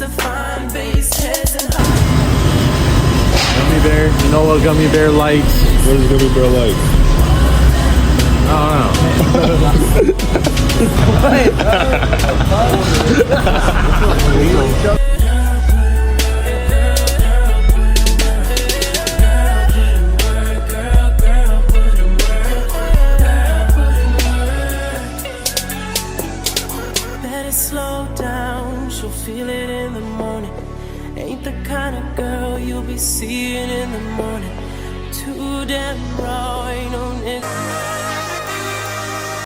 to find base heads and hearts. Gummy bear. You know what gummy bear likes? What is gummy bear like? I don't know. Better slow down, she'll feel it in the morning. Ain't the kind of girl you'll be seeing in the morning. Too damn raw, ain't no nigga.